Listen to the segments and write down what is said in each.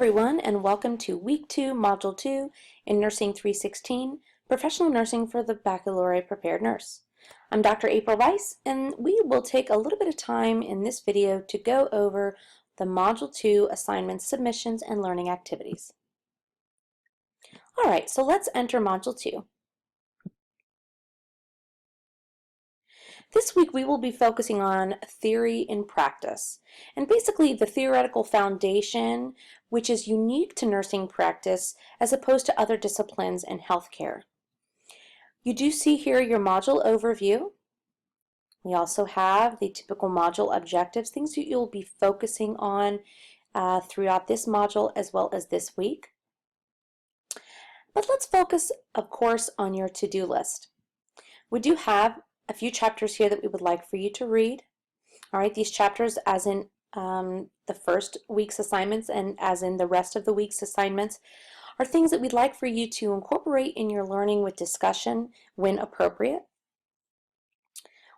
everyone, and welcome to Week 2, Module 2 in Nursing 316, Professional Nursing for the Baccalaureate Prepared Nurse. I'm Dr. April Weiss, and we will take a little bit of time in this video to go over the Module 2 assignments, submissions, and learning activities. Alright, so let's enter Module 2. This week we will be focusing on theory and practice, and basically the theoretical foundation which is unique to nursing practice as opposed to other disciplines in healthcare. You do see here your module overview. We also have the typical module objectives, things that you'll be focusing on throughout this module as well as this week. But let's focus, of course, on your to-do list. We do have a few chapters here that we would like for you to read. All right, these chapters, as in the first week's assignments and as in the rest of the week's assignments, are things that we'd like for you to incorporate in your learning with discussion when appropriate.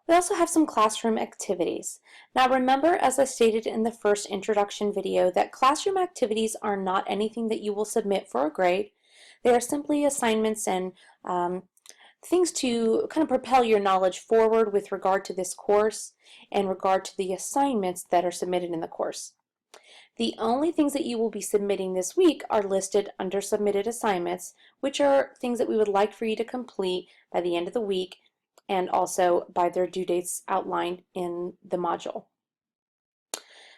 We also have some classroom activities. Now remember, as I stated in the first introduction video, that classroom activities are not anything that you will submit for a grade. They are simply assignments and things to kind of propel your knowledge forward with regard to this course and regard to the assignments that are submitted in the course. The only things that you will be submitting this week are listed under submitted assignments, which are things that we would like for you to complete by the end of the week and also by their due dates outlined in the module.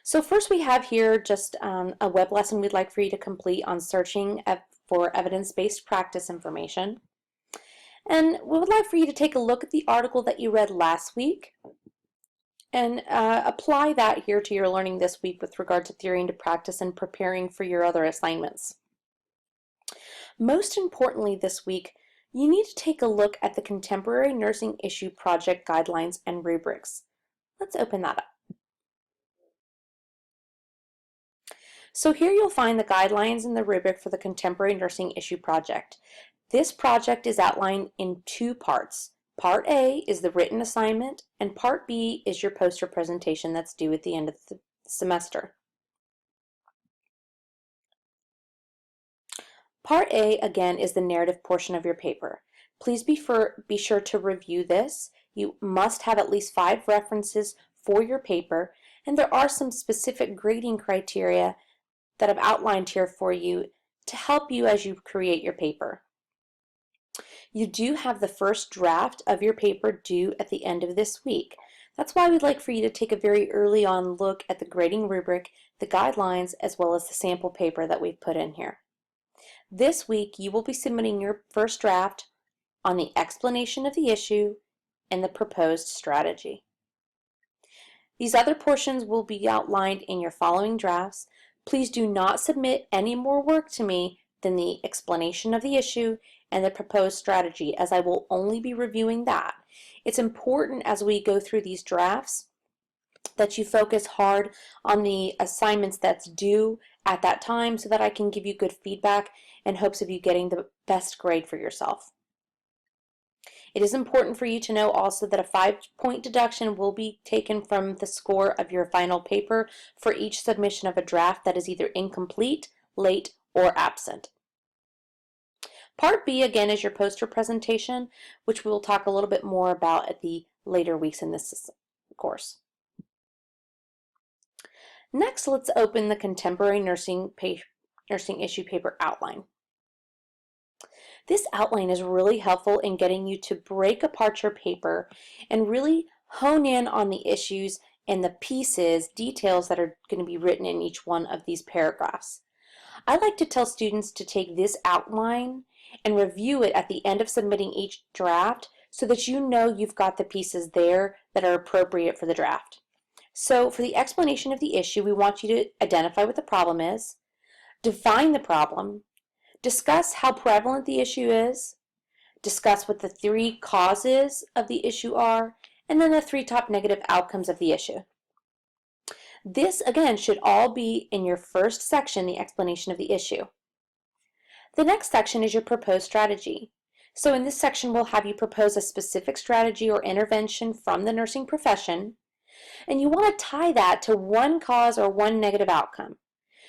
So first we have here just a web lesson we'd like for you to complete on searching for evidence-based practice information. And we would like for you to take a look at the article that you read last week and apply that here to your learning this week with regard to theory and to practice and preparing for your other assignments. Most importantly this week, you need to take a look at the Contemporary Nursing Issue Project Guidelines and Rubrics. Let's open that up. So here you'll find the guidelines and the rubric for the Contemporary Nursing Issue Project. This project is outlined in two parts. Part A is the written assignment, and Part B is your poster presentation that's due at the end of the semester. Part A, again, is the narrative portion of your paper. Please be sure to review this. You must have at least 5 references for your paper, and there are some specific grading criteria that I've outlined here for you to help you as you create your paper. You do have the first draft of your paper due at the end of this week. That's why we'd like for you to take a very early on look at the grading rubric, the guidelines, as well as the sample paper that we've put in here. This week you will be submitting your first draft on the explanation of the issue and the proposed strategy. These other portions will be outlined in your following drafts. Please do not submit any more work to me than the explanation of the issue and the proposed strategy, as I will only be reviewing that. It's important as we go through these drafts that you focus hard on the assignments that's due at that time so that I can give you good feedback in hopes of you getting the best grade for yourself. It is important for you to know also that a 5-point deduction will be taken from the score of your final paper for each submission of a draft that is either incomplete, late, or absent. Part B, again, is your poster presentation, which we will talk a little bit more about at the later weeks in this course. Next, let's open the Contemporary Nursing Issue Paper Outline. This outline is really helpful in getting you to break apart your paper and really hone in on the issues and the pieces, details that are going to be written in each one of these paragraphs. I like to tell students to take this outline and review it at the end of submitting each draft so that you know you've got the pieces there that are appropriate for the draft. So for the explanation of the issue, we want you to identify what the problem is, define the problem, discuss how prevalent the issue is, discuss what the 3 causes of the issue are, and then the 3 top negative outcomes of the issue. This, again, should all be in your first section, the explanation of the issue. The next section is your proposed strategy. So in this section, we'll have you propose a specific strategy or intervention from the nursing profession, and you want to tie that to one cause or one negative outcome.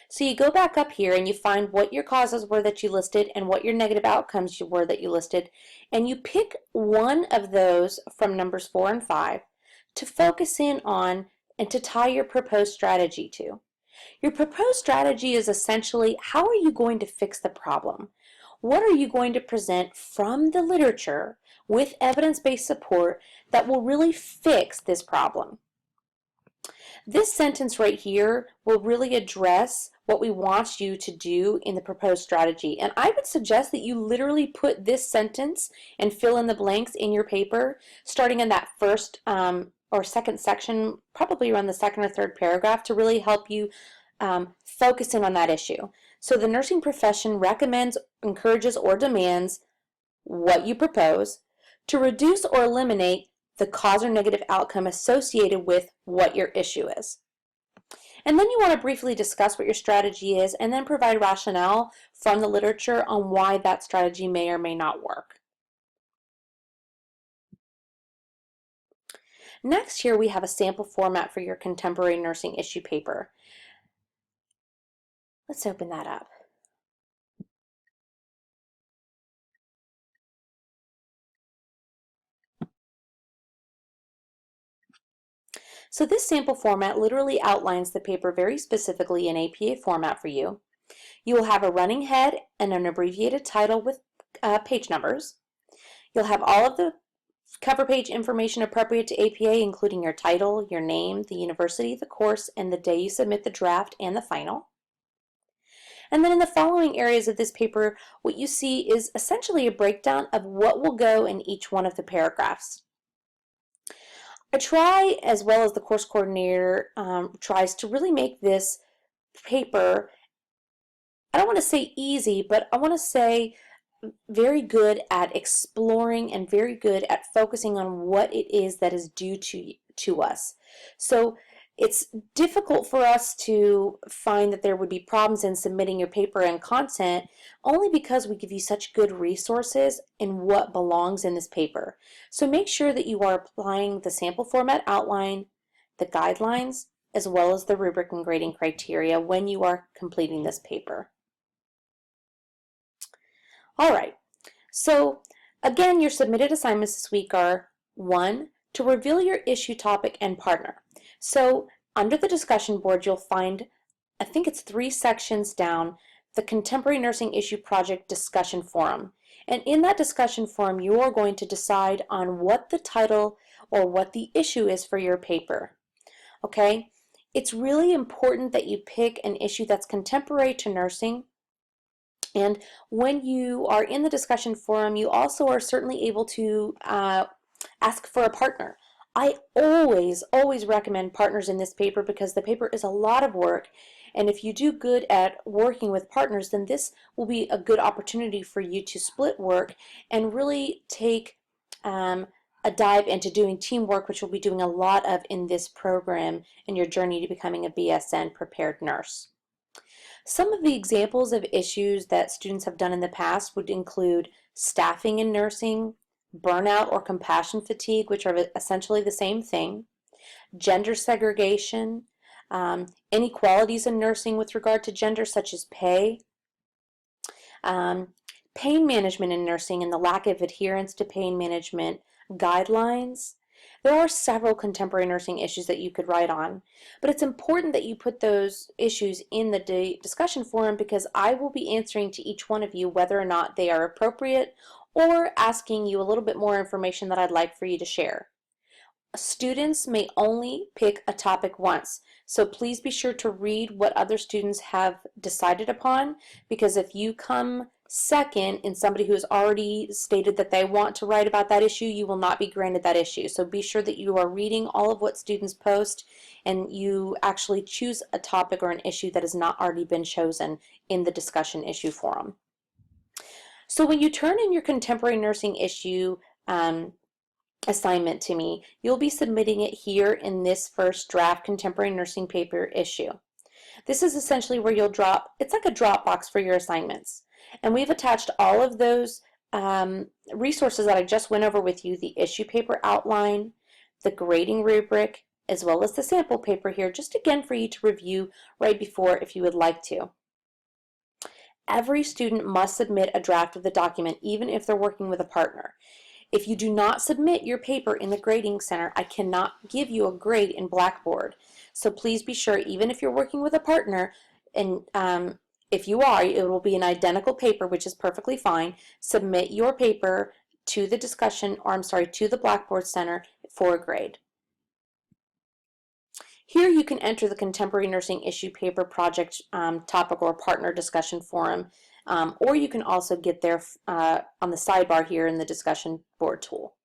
So you go back up here and you find what your causes were that you listed and what your negative outcomes were that you listed, and you pick one of those from numbers 4 and 5 to focus in on and to tie your proposed strategy to. Your proposed strategy is essentially, how are you going to fix the problem? What are you going to present from the literature with evidence-based support that will really fix this problem? This sentence right here will really address what we want you to do in the proposed strategy. And I would suggest that you literally put this sentence and fill in the blanks in your paper, starting in that first or second section, probably around the second or third paragraph, to really help you focus in on that issue. So the nursing profession recommends, encourages, or demands what you propose to reduce or eliminate the cause or negative outcome associated with what your issue is. And then you want to briefly discuss what your strategy is and then provide rationale from the literature on why that strategy may or may not work. Next, here we have a sample format for your contemporary nursing issue paper. Let's open that up. So this sample format literally outlines the paper very specifically in APA format for you. You will have a running head and an abbreviated title with page numbers. You'll have all of the cover page information appropriate to APA, including your title, your name, the university, the course, and the day you submit the draft and the final. And then in the following areas of this paper, what you see is essentially a breakdown of what will go in each one of the paragraphs. I try, as well as the course coordinator tries, to really make this paper, I don't want to say easy, but I want to say very good at exploring and very good at focusing on what it is that is due to us. So it's difficult for us to find that there would be problems in submitting your paper and content only because we give you such good resources in what belongs in this paper. So make sure that you are applying the sample format outline, the guidelines, as well as the rubric and grading criteria when you are completing this paper. All right, so again, your submitted assignments this week are 1, to reveal your issue topic and partner. So under the discussion board, you'll find, I think it's 3 sections down, the Contemporary Nursing Issue Project Discussion Forum. And in that discussion forum, you are going to decide on what the title or what the issue is for your paper. Okay? It's really important that you pick an issue that's contemporary to nursing. And when you are in the discussion forum, you also are certainly able to ask for a partner. I always recommend partners in this paper because the paper is a lot of work, and if you do good at working with partners, then this will be a good opportunity for you to split work and really take a dive into doing teamwork, which we'll be doing a lot of in this program in your journey to becoming a BSN prepared nurse. Some of the examples of issues that students have done in the past would include staffing in nursing, burnout or compassion fatigue, which are essentially the same thing, gender segregation, inequalities in nursing with regard to gender, such as pay, pain management in nursing and the lack of adherence to pain management guidelines. There are several contemporary nursing issues that you could write on, but it's important that you put those issues in the discussion forum because I will be answering to each one of you whether or not they are appropriate or asking you a little bit more information that I'd like for you to share. Students may only pick a topic once, so please be sure to read what other students have decided upon, because if you come second in somebody who has already stated that they want to write about that issue, you will not be granted that issue. So be sure that you are reading all of what students post and you actually choose a topic or an issue that has not already been chosen in the discussion issue forum. So when you turn in your contemporary nursing issue assignment to me, you'll be submitting it here in this first draft contemporary nursing paper issue. This is essentially where you'll drop, it's like a Dropbox for your assignments. And we've attached all of those resources that I just went over with you, the issue paper outline, the grading rubric, as well as the sample paper here, just again for you to review right before if you would like to. Every student must submit a draft of the document, even if they're working with a partner. If you do not submit your paper in the grading center, I cannot give you a grade in Blackboard. So please be sure, even if you're working with a partner, and if you are, it will be an identical paper, which is perfectly fine. Submit your paper to the to the Blackboard Center for a grade. Here you can enter the Contemporary Nursing Issue Paper Project topic or partner discussion forum, or you can also get there on the sidebar here in the discussion board tool.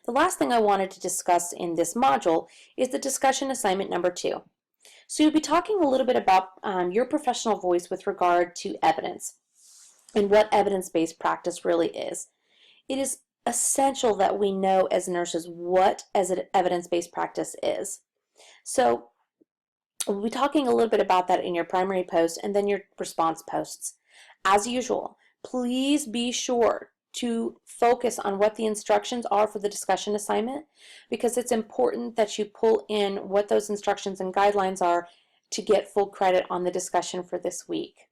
The last thing I wanted to discuss in this module is the discussion assignment number 2. So you'll be talking a little bit about your professional voice with regard to evidence and what evidence-based practice really is. It is essential that we know as nurses what evidence-based practice is. So we'll be talking a little bit about that in your primary post and then your response posts. As usual, please be sure to focus on what the instructions are for the discussion assignment, because it's important that you pull in what those instructions and guidelines are to get full credit on the discussion for this week.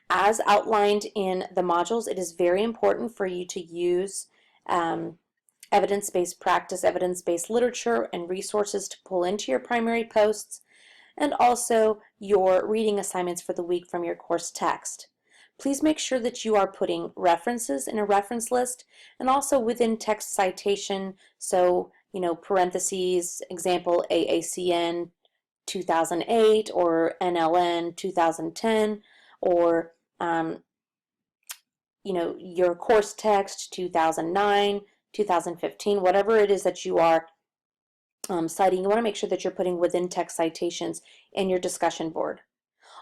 As outlined in the modules, it is very important for you to use evidence-based practice, evidence-based literature and resources to pull into your primary posts, and also your reading assignments for the week from your course text. Please make sure that you are putting references in a reference list and also within text citation, so parentheses, example AACN 2008 or NLN 2010, or your course text 2009, 2015, whatever it is that you are citing, you want to make sure that you're putting within text citations in your discussion board.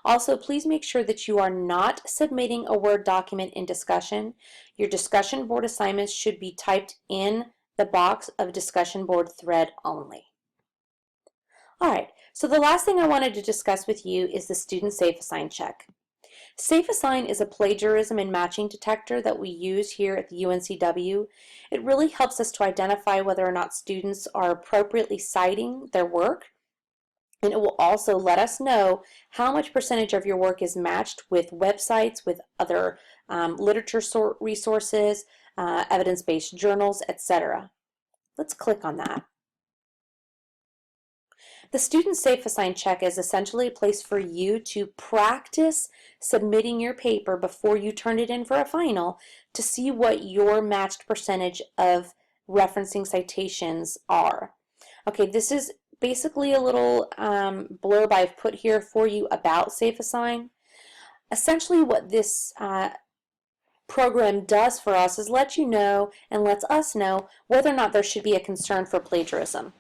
Also, please make sure that you are not submitting a Word document in discussion. Your discussion board assignments should be typed in the box of discussion board thread only. Alright, so the last thing I wanted to discuss with you is the Student SafeAssign check. SafeAssign is a plagiarism and matching detector that we use here at the UNCW. It really helps us to identify whether or not students are appropriately citing their work, and it will also let us know how much percentage of your work is matched with websites, with other literature resources, evidence-based journals, etc. Let's click on that. The Student SafeAssign check is essentially a place for you to practice submitting your paper before you turn it in for a final to see what your matched percentage of referencing citations are. Okay, this is basically a little blurb I've put here for you about SafeAssign. Essentially what this program does for us is let you know and lets us know whether or not there should be a concern for plagiarism.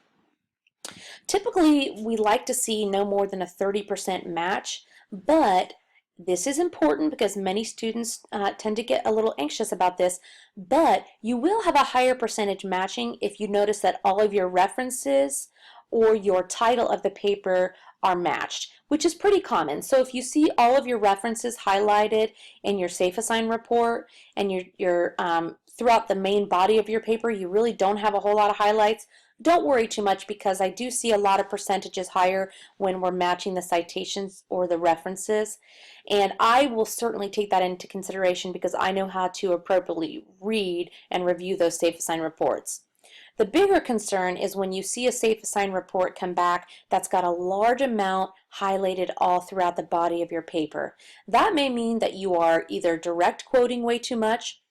Typically, we like to see no more than a 30% match, but this is important because many students tend to get a little anxious about this, but you will have a higher percentage matching if you notice that all of your references or your title of the paper are matched, which is pretty common. So if you see all of your references highlighted in your SafeAssign report and you're throughout the main body of your paper, you really don't have a whole lot of highlights, don't worry too much, because I do see a lot of percentages higher when we're matching the citations or the references, and I will certainly take that into consideration because I know how to appropriately read and review those SafeAssign reports. The bigger concern is when you see a SafeAssign report come back that's got a large amount highlighted all throughout the body of your paper. That may mean that you are either direct quoting way too much,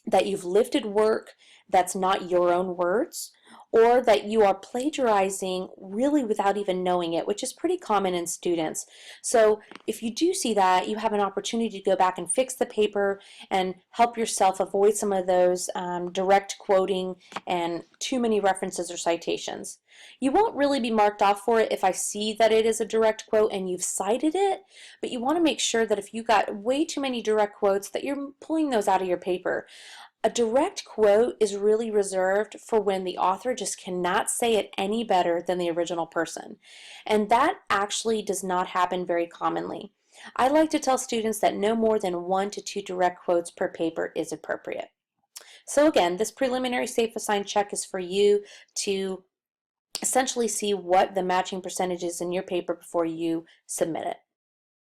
that you've lifted work that's not your own words, or that you are plagiarizing really without even knowing it, which is pretty common in students. So if you do see that, you have an opportunity to go back and fix the paper and help yourself avoid some of those direct quoting and too many references or citations. You won't really be marked off for it if I see that it is a direct quote and you've cited it, but you want to make sure that if you got way too many direct quotes that you're pulling those out of your paper. A direct quote is really reserved for when the author just cannot say it any better than the original person. And that actually does not happen very commonly. I like to tell students that no more than 1 to 2 direct quotes per paper is appropriate. So again, this preliminary safe assign check is for you to essentially see what the matching percentage is in your paper before you submit it.